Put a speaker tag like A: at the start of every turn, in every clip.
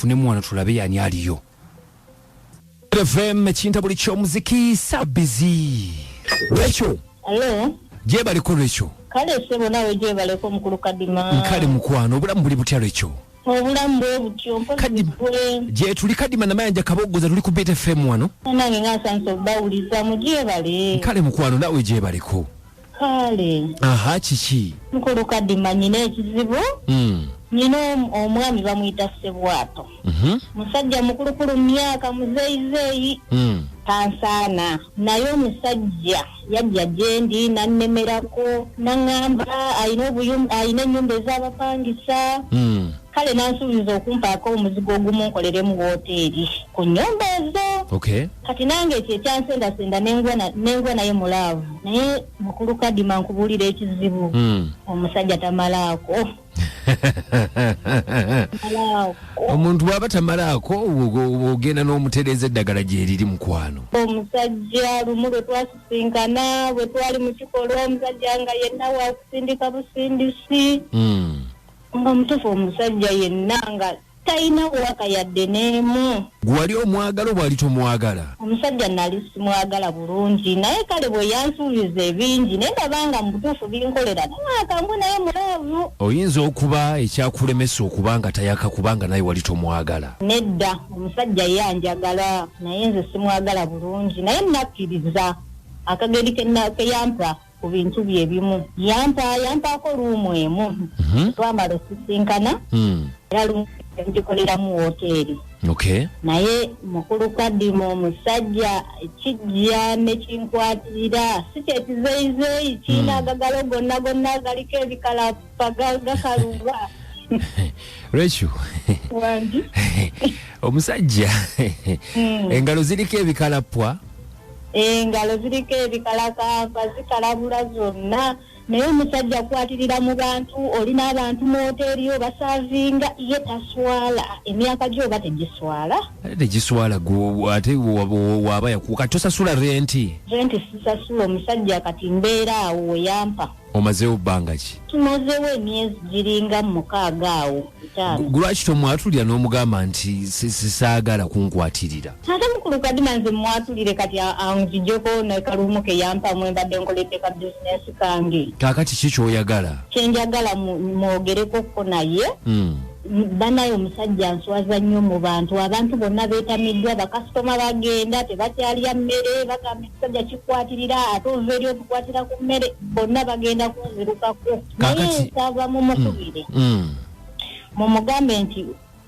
A: tufune mwana tulabe yani aliyo. FM kintabuli ky'omuziki sabizi. Rachel.
B: Hello.
A: Je baliko Rachel.
B: Kale sebo nawe je baleko mukulu kadima.
A: Nkale mukwano obulamu buli butya Rachel.
B: Obulamu bwe butyo
A: kadima. Je tuli kadima na mayanja kabogoza tuli ku Beta FM wano.
B: Nange ngasanso bawuliza muje bale.
A: Nkale mukwano nawe je baliko.
B: Kale.
A: Aha kiki.
B: Mukulu kadima nyine ekizibu. Nino omwami bamuyita Sebwato. Musajja mukulu myaka muzeizeyi. Kansana naye omusajja yajja jendi nannemerako nangamba ayina ennyumba ez'abapangisa. Kale nansuubiza okumpaako omuzigo ogumu nkolere mu woteeri ku nnyumba ezo.
A: Okay.
B: Kati nange ekyo ekyansendasenda nengwa naye mulaavu naye mukulu kadima nkubuulira ekizibu. Omusajja tamalaako.
A: Omuntu bw'aba tamalaako ogenda n'omutereeza eddagala gye riri mukwano.
B: Omusajja lumu lwe twasisinkana bwe twali mu kikolwa omusajja nga yenna waakusindika busindisi. Nga mutufu omusajja yenna nga talina waka yadde n'emu.
A: Gwali omwagala oba wali tomwagala?
B: Omusajja nali simwagala bulungi naye kale bwe yansuubiza ebingi naye ndabanga mu butuufu binkolera namwakangu naye mulaavu.
A: Oyinza okuba ekyakulemesa okuba nga tayaka kubanga naye wali tomwagala.
B: Nedda omusajja yanjagala naye nze simwagala bulungi naye nakkiriza akageri ke yampa ku bintu bye bimu. Yampaako luumu emu. Twamala osisinkana. Era lumu ngikolera mu woteeri.
A: Okay.
B: Naye mukulu kadima omusajja kijja ne kinkwatirira si kyekizeyizeyi kiina agagalo gonna galiko ebikalapa gakaluba.
A: Rachel.
B: Wangi.
A: Omusajja engalo ziriko ebikalapwa.
B: Engalo ziriko ebikalakapa zikalabula zonna naye omusajja akwatirira mu bantu olina abantu mu hoteeri obasavinga ye taswala emyaka gyo oba tegiswala.
A: Tegiswala ate waba yakuka tosasula renti
B: sisasula omusajja kati mbeera awo weyampa.
A: Omazeewo bbanga ki?
B: Tumazeewo emyezi giringa 6 awo.
A: Lwaki tomwatulira n'omugamba nti sisaagala kunkwatirira?
B: Ate mukulu kadima nze mwatulire kati anzijjeko nekalumu ke yampamu embadde nkoledde ka bizinesi kange.
A: Kaakati ki kyoyagala?
B: Kyenjagala mwogerekoko naye. Banaye omusajja nswaza nnyo mu bantu. Abantu bonna beetamiddwa bakasitoma bagenda tebakyalya mmere bagamba ekisajja kikwatirira ate ova eri otukwatira ku mmere bonna bagenda kunzirukako. Naye nsava mumukubire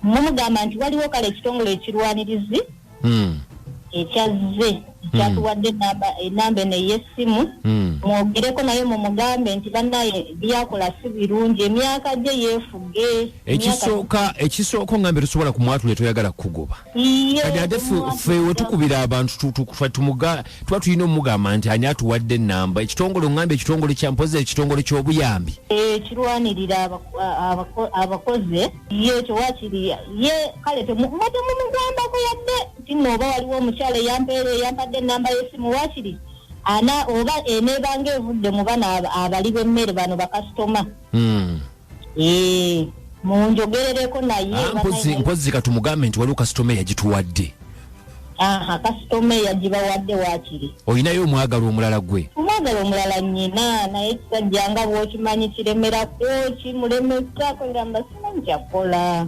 B: mumugamba nti waliwo kale ekitongole ekirwanirizi ekyazze kyatuwadde enamba eno ey'essimu. Mwogereko naye mumugambe nti bannaye byakola si birungi emyaka gye yeefuge.
A: Ekisooka ngambe tosobola kumwatula toyagala kukugoba. Kati ate ffe wetukubira abantu tuba tulina omugamba nti ani atuwadde ennamba ekitongole ngambe ekitongole kyampoze ekitongole ky'obuyambi
B: ekirwanirira abakozi yekyo wakiri ye kale temumugambako yadde nti nno oba waliwo omukyala eyampadde ennamba y'essimu wakiri ana oba enebanga evudde mu bana abali b'emmere bano bakasitoma. Munjogerereko naye
A: mpozi katumugambe nti waliwo kasitoma yagituwadde.
B: Kasitoma yagibawadde wakiri.
A: Olinayo omwagala omulala gwe?
B: Omwagala omulala nyina naye ekisajja nga bw'okimanyi kiremerako kimulemesako ngamba simanyi kyakola.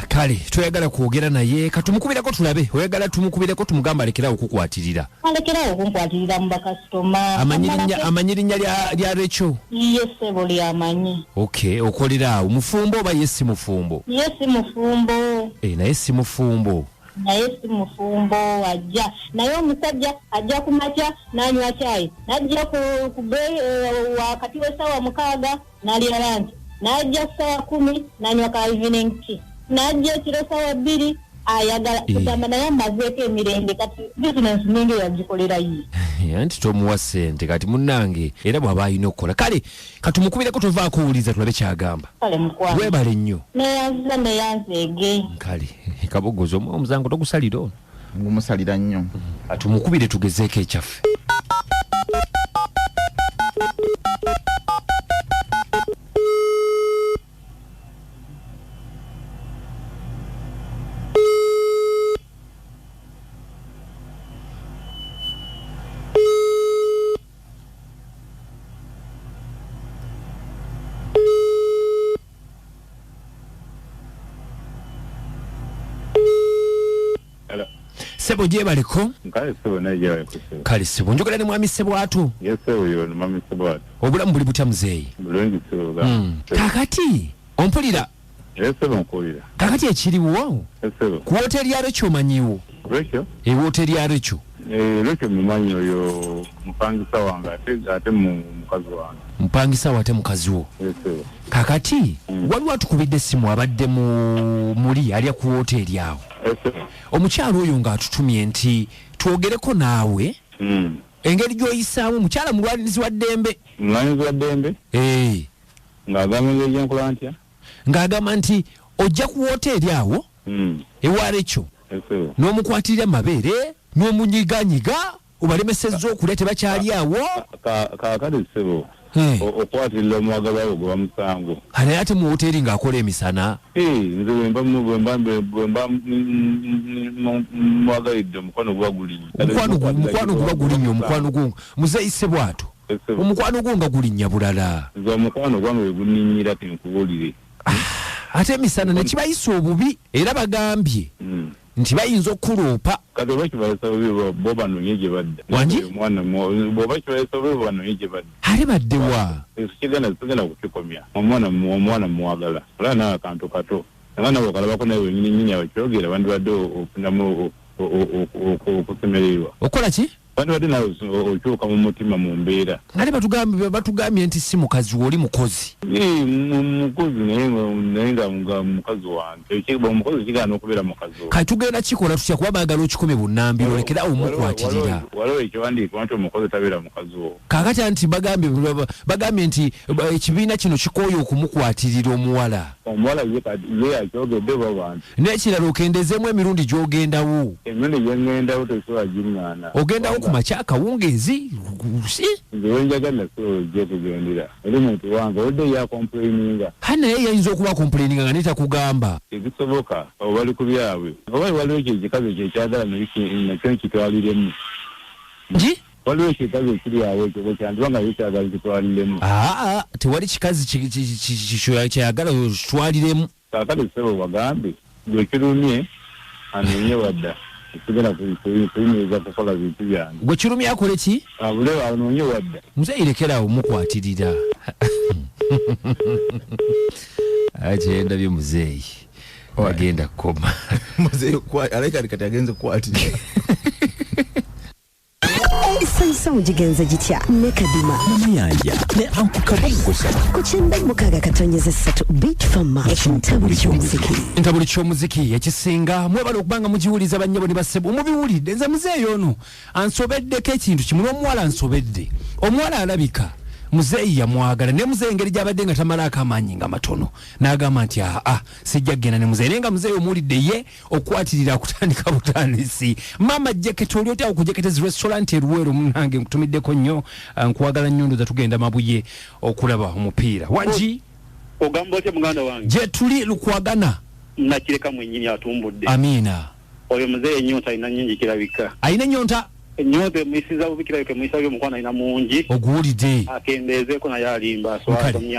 A: Kale toyagala kwogera naye katumukubirako tulabe oyagala tumukubireko tumugamba alekerawo okukwatirira.
B: Alekerawo okunkwatirira mu bakasitoma.
A: Amanyirinnya lya Rachel?
B: Ye ssebo lyamanyi.
A: Okay, okolera awo mufumbo oba ye si mufumbo?
B: Ye si mufumbo.
A: Naye si mufumbo.
B: Naye si mufumbo ajja naye omusajja ajja ku makya n'anywa caayi n'ajja ku wakati w'essaawa 6 n'alya lanci n'ajja ssaawa 10 n'anywa ka evening tea n'ajja ekiro ssaawa 2 ayagala kugamba naye amazeeko emirembe kati bizinensi ningi yagikolera ye.
A: Anti tomuwa ssente kati munnange era bw'aba alina okukola. Kale katumukubireko tovaako owuliza tulabe kyagamba.
B: Kale mukwano.
A: Webale nnyo.
B: Neyanziza neyanzeege.
A: Kale kabogozo omuzango togusalira ono.
C: Ngumusalira nnyo.
A: Katumukubire tugezeeko ekyaffe. Sebo jebaliko
C: Nkale sebo naye jebaliko sebo.
A: Kale sebo njogera ne mwami sebo atu.
C: Yes sebo yo mwami sebo atu.
A: Obulamu buli butya muzeeyi.
C: Bulungi sebo ga.
A: Kakati ompulira.
C: Yes sebo nkulira.
A: Kakati ekiriwo.
C: Yes sebo.
A: Ku hoteli ya Recho manyiwo.
C: Recho?
A: Hoteli ya Recho.
C: Recho mumanyi oyo mpangisa wange ate mukazi wange.
A: Mpangisa wate mukazi wo.
C: Yes sebo.
A: Kakati waliwo atukubidde simu abadde muli ali ku hoteli awo.
C: Yes sebo.
A: Omukyalo oyo ng'atutumye nti twogereko naawe. Engeri gy'oyisaamu mukyala mulwanirizi wa ddembe.
C: Mulwanirizi wa ddembe? Ng'agamba engeri gyenkola ntya?
A: Ng'agamba nti ojja ku hoteli awo ewa Recho n'omukwatirira mabeere n'omunyiganyiga obalemesezza okulya tebakyali awo.
C: Kaakati sebo okwatirira omwagalwa we gwe bamusango.
A: Naye ate mu hoteli ng'akola emisana.
C: Nze bwemba mwagalidde omukwano guba gulinnya.
A: Omukwano guba gulinnya omukwano gungu. Muzeeyi sebo ato. Omukwano gunga gulinnya bulala.
C: Nze omukwano gwange we gunninnyira tinkubuulire.
A: Ate emisana ne kibayisa obubi era bagambye nti bayinza okuloopa.
C: Kati oba kibayisa obubi bo banoonye gye badda.
A: Wangi?
C: Bw'oba kibayisa obubi bo banoonye gye badda.
A: Ale baddewa.
C: Sigenda kukikomya. Omwana muwagala. Olaba nawe akantu kato. Nga nawe okalabako nawe wenyini abakyogera bandibadde ofunamu okusemererwa.
A: Okola ki?
C: Bandibadde nawe okyuka mu mutima mu mbeera.
A: Ale batugambye nti si mukazi oli mukozi.
C: Mukozi naye nga mukazi wange. Omukozi kigaana okubeera mukazi wange.
A: Kati tugenda kikola tutya kuba baagala okikome bunnambiro olekerawo omukwatirira.
C: Waliwo ekiwandiiko nti omukozi tabeera mukazi wo.
A: Kaakati anti bagambye nti ekibiina kino kikooye okumukwatirira omuwala.
C: Omuwala ye akyogedde babantu.
A: N'ekirala okendezeemu emirundi gy'ogendawo.
C: Emirundi gyengendawo tesobola giŋŋaana.
A: Ogendawo ku makya akawungeezi.
C: Nze wenjagala soje kugendera. Eri muntu wange odde yakomplaininga.
A: Naye yayinza okuba complaininga nga netakugamba.
C: Ebisoboka abo bali ku byabwe. Oba waliwo ekikazi ekyo ekyagala nakyo nkitwaliremu.
A: Nji?
C: Waliwo ekikazi ekiri awo ekyo bwekyandiba nga yekyagala kitwaliremu.
A: Tewali kikazi kyayagala kitwaliremu.
C: Kaakati sebo bagambe gwe kirumye anoonye wadda. Sigenda kuyimiriza kukola bintu byange.
A: Gwe kirumye akole ki?
C: Abule anoonye wadda.
A: Muzeeyi lekerawo mukwatirira. Agenda bye muzeeyi. Agenda kukoma.
D: Muzeeyi alaika kati agenze kukwatira.
E: Sansa ujigenza jitya ne kadima
D: Mayanja ne ankukabongosa
E: kuchembe mukaga katonyeze 3 beat fama ekintabuli ky'omuziki
A: entabuli ky'omuziki ekisinga mwebala okubanga mugiwuliza bannyabo ne basebo omubiwulidde nze muzeeyi ono ansobeddeko ekintu kimu n'omuwala ansobedde omuwala alabika muzeeyi yamwagala ne muzeeyi engeri gy'abadde nga tamalaako amaanyi nga matono n'agamba nti sijja kgenda ne muzeeyi naye nga muzeeyi omuwulidde ye okwatirira akutandika butandisi maama jeketi oli otya okujeketezi restaurant eruweero munange nkutumiddeko nnyo nkuwagala nnyo ndoza tugenda mabuye okulaba omupiira wangi
F: ogamba otya muganda wange
A: gye tuli lukwagana
F: nakireka mwennyini atumbudde
A: amiina
F: oyo muzeeyi ennyonta alina nnyingi kirabika
A: alina ennyonta
F: ennyonta emuyisiza bubi kirabika emuyisiza by'omukwano alina mungi
A: oguwulidde
F: akendeezeeko naye alimba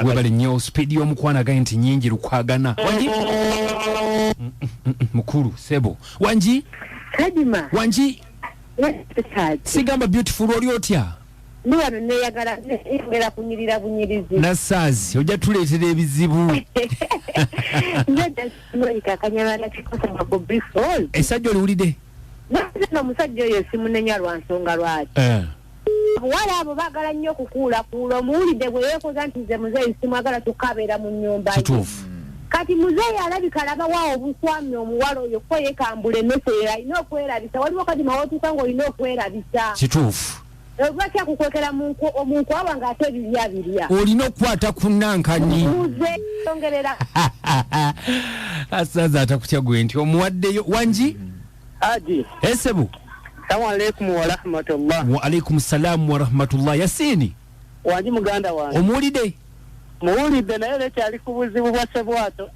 A: webale nnyo speedi y'omukwano agaye nti nnyingi lukwagana wangi mukulu sebo wangi
B: kadima
A: wangi sigamba beautiful oli otya
B: niwano neyagala ngera kunyirira bunyirizi
A: nasaazi ojja tuleetera ebizibu esajja oliwulidde
B: omusajja oyo simunenya lwa nsonga lwaki abuwala abo baagala nnyo okukuulakuula omuwulidde bwe yeekoza nti nze muzeeyi simwagala tukabeera mu nnyumba
A: kituufu
B: kati muzeeyi alabika alabawo obuswami omuwala oyo ko yekambula emmese alina okwerabisa waliwo kadima wotuuka ng'olina okwerabisa
A: kituufu
B: lwaki akukwekera omunkwaba ng'ate ebirya birya
A: olina okukwata ku nankanyi
B: ongerera
A: asaza atakutya gwe nti omuwaddeyo wangi
F: Haji
A: esebu
F: Assalamu alaikum wa rahmatullah
A: wa alaikum salam wa rahmatullah Yasini
F: wangi muganda wange
A: omuwulidde
F: muwulidde naye lekyali ku buzibu bwa sebwato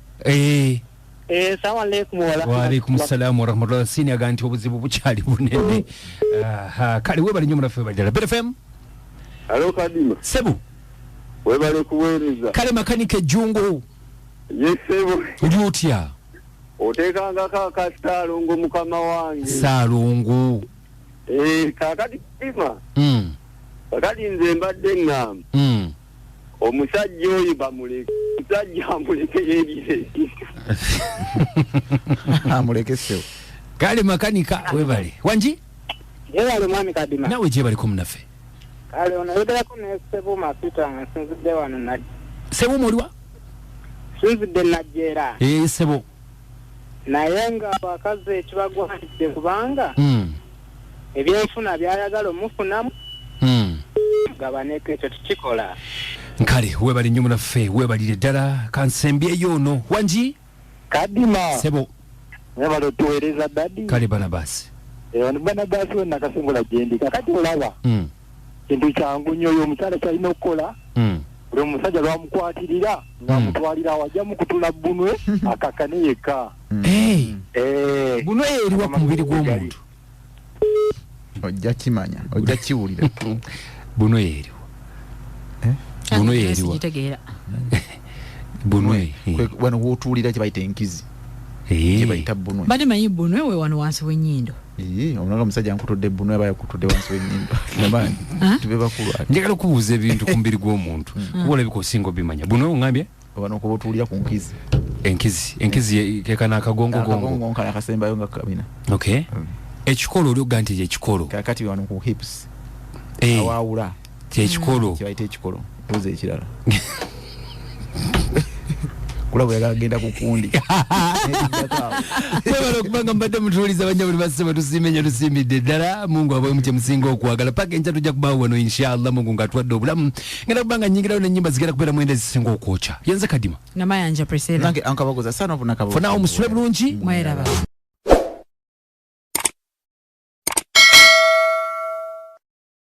F: Assalamu alaikum
A: wa alaikum salam wa rahmatullah Yasini aga nti obuzibu bukyali bunene kale webale nnyo munaffe bajala BFM
C: alo kadima
A: sebu
C: webale kuweereza
A: kale makanike ejjungu
C: ye sebo
A: oli otya
F: otekanga ka Saalongo mukama wange.
A: Saalongo.
F: Kakati kima. Kakati nze mbadde ngamba. Omusajja oyo bamuleke. Omusajja amuleke yebire.
D: Amuleke sewo.
A: Kale makanika webale. Wanji?
F: Yebale mwami Kadima.
A: Nawe je bali kumnafe.
F: Kale onayogera ko ne Sebo Mapita nsinzidde wano na.
A: Sebo moliwa?
F: Sinzidde najera.
A: Sebo.
F: Naye nga abakazi ekibagwanidde kubanga ebyenfuna byayagala omufunamu gabaneko ekyo tukikola.
A: Nkale webali nnyo munaffe webalire ddala kansembyeyo ono. Wanji?
F: Kadima.
A: Sebo.
F: Nebalo tuweereza dadi.
A: Kale Barnabas.
F: Barnabas wena kasengula gyendi kakati olaba kintu kyangu nnyo oyo omukyala kyalina okukola buli omusajja lwamukwatirira ng'amutwalira awajjamu kutula Bunwe akakane yekka. Bunwe eriwa ku mubiri gw'omuntu
D: ojja kimanya ojja kiwulira.
A: Bunwe eriwa Bunwe eriwa Bunwe
D: wano wotuulira kye bayita enkizi kye bayita Bunwe.
G: Bade manyi Bunwe we wano wansi w'ennyindo.
D: Omulanga omusajja nkutudde Bunwe aba yakutudde wansi w'ennyindo. Namanyi tube bakulu ati.
A: Njagala okubuuza ebintu ku mubiri gw'omuntu kuba olabika osinga obimanya. Bunwe ongambye
D: wano kuba otuulira ku nkizi.
A: Enkizi kekana akagongo
D: nkana akasembayo nga kabina.
A: Okay. Ekikolo oli oga nti ekikolo
D: kakati wano ku hips awaawula
A: kyekikolo
D: kibayita ekikolo obuze ekirala kulabo yagala genda kukundi
A: webala okubanga mbadde mutuuliza banyabuli basema tusiimenya tusiimidde ddala Mungu abawe mukye musinga okwagala paka enkya tujja kubaawo wano inshallah Mungu ng'atuwadde obulamu ngenda kubanga nnyingirawo n'ennyimba zigenda kubeera mwenda zisinga okwokya yenze Kadima
G: Namayanja Priscilla
D: nange ankabagoza sana obunakabagoza
A: fona omusule bulungi
G: mweraba.